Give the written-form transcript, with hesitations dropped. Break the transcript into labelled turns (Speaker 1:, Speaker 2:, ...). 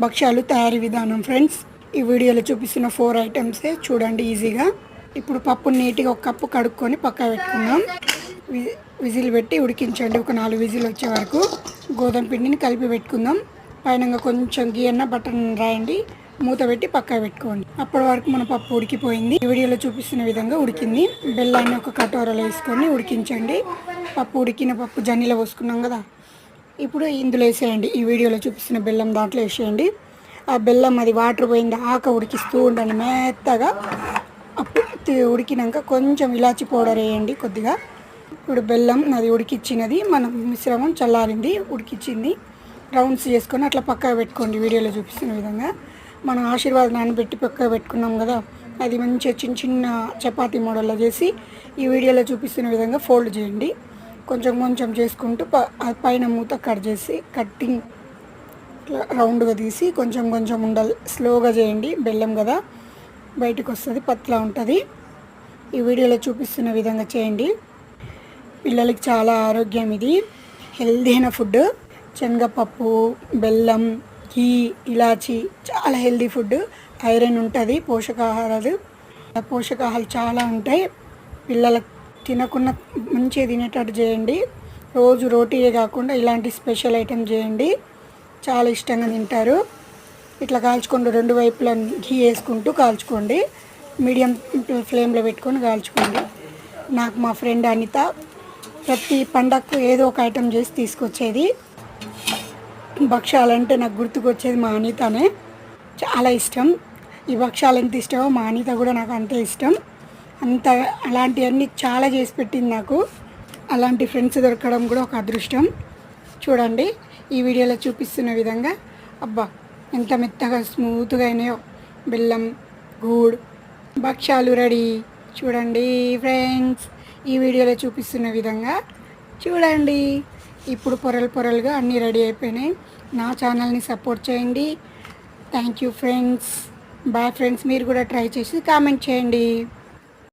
Speaker 1: భక్ష్యాలు తయారీ విధానం ఫ్రెండ్స్, ఈ వీడియోలో చూపిస్తున్న 4 ఐటమ్సే చూడండి ఈజీగా. ఇప్పుడు పప్పు నీట్గా ఒక కప్పు కడుక్కొని పక్క పెట్టుకుందాం. విజిల్ పెట్టి ఉడికించండి. ఒక 4 విజిల్ వచ్చే వరకు గోధుమ పిండిని కలిపి పెట్టుకుందాం. పైన కొంచెం గీ అన్న బటర్ రాయండి, మూత పెట్టి పక్క పెట్టుకోండి. అప్పటి వరకు మన పప్పు ఉడికిపోయింది. ఈ వీడియోలో చూపిస్తున్న విధంగా ఉడికింది. బెల్లాన్ని ఒక కటోరలో వేసుకొని ఉడికించండి. పప్పు ఉడికిన పప్పు జన్నీలో పోసుకున్నాం కదా, ఇప్పుడు ఇందులో వేసేయండి. ఈ వీడియోలో చూపిస్తున్న బెల్లం దాంట్లో వేసేయండి. ఆ బెల్లం అది వాటర్ పోయింది ఆక ఉడికిస్తూ ఉండండి మెత్తగా. అప్పుడు ఉడికినాక కొంచెం ఇలాచి పౌడర్ వేయండి కొద్దిగా. ఇప్పుడు బెల్లం అది ఉడికిచ్చినది, మనం మిశ్రమం చల్లారింది, ఉడికిచ్చింది. రౌండ్స్ చేసుకొని అట్లా పక్కకు పెట్టుకోండి. వీడియోలో చూపిస్తున్న విధంగా మనం ఆశీర్వాద్ నానబెట్టి పక్కకు పెట్టుకున్నాం కదా, అది మంచిగా చిన్న చిన్న చపాతీ మోడల్లో చేసి ఈ వీడియోలో చూపిస్తున్న విధంగా ఫోల్డ్ చేయండి. కొంచెం కొంచెం చేసుకుంటూ పైన మూత కట్ చేసి కట్టింగ్ రౌండ్గా తీసి కొంచెం కొంచెం ఉండాలి. స్లోగా చేయండి, బెల్లం కదా బయటకు వస్తుంది, పత్లా ఉంటుంది. ఈ వీడియోలో చూపిస్తున్న విధంగా చేయండి. పిల్లలకి చాలా ఆరోగ్యం, ఇది హెల్దీ అయిన ఫుడ్. శనగపప్పు, బెల్లం, ఘీ, ఇలాచి చాలా హెల్దీ ఫుడ్. ఐరన్ ఉంటుంది, పోషకాహారాలు చాలా ఉంటాయి. పిల్లలకు తినకుండా మంచిగా తినేటట్టు చేయండి. రోజు రోటీయే కాకుండా ఇలాంటి స్పెషల్ ఐటెం చేయండి, చాలా ఇష్టంగా తింటారు. ఇట్లా కాల్చుకోండి, 2 వైపులా ఘీ వేసుకుంటూ కాల్చుకోండి. మీడియం ఫ్లేమ్లో పెట్టుకొని కాల్చుకోండి. నాకు మా ఫ్రెండ్ అనిత ప్రతి పండగకు ఏదో ఒక ఐటెం చేసి తీసుకొచ్చేది. భక్ష్యాలంటే నాకు గుర్తుకొచ్చేది మా అనితనే, చాలా ఇష్టం. ఈ భక్ష్యాలు ఎంత ఇష్టమో మా అనిత కూడా నాకు అంతే ఇష్టం. అంత అలాంటివన్నీ చాలా చేసి పెట్టింది నాకు. అలాంటి ఫ్రెండ్స్ దొరకడం కూడా ఒక అదృష్టం. చూడండి ఈ వీడియోలో చూపిస్తున్న విధంగా. అబ్బా ఎంత మెత్తగా స్మూత్గా అయినాయో. బెల్లం, గూడ్ భక్ష్యాలు రెడీ. చూడండి ఫ్రెండ్స్, ఈ వీడియోలో చూపిస్తున్న విధంగా చూడండి. ఇప్పుడు పొరలుగా అన్నీ రెడీ అయిపోయినాయి. నా ఛానల్ని సపోర్ట్ చేయండి. Thank you friends. Bye friends. మీరు కూడా ట్రై చేసి కామెంట్ చేయండి.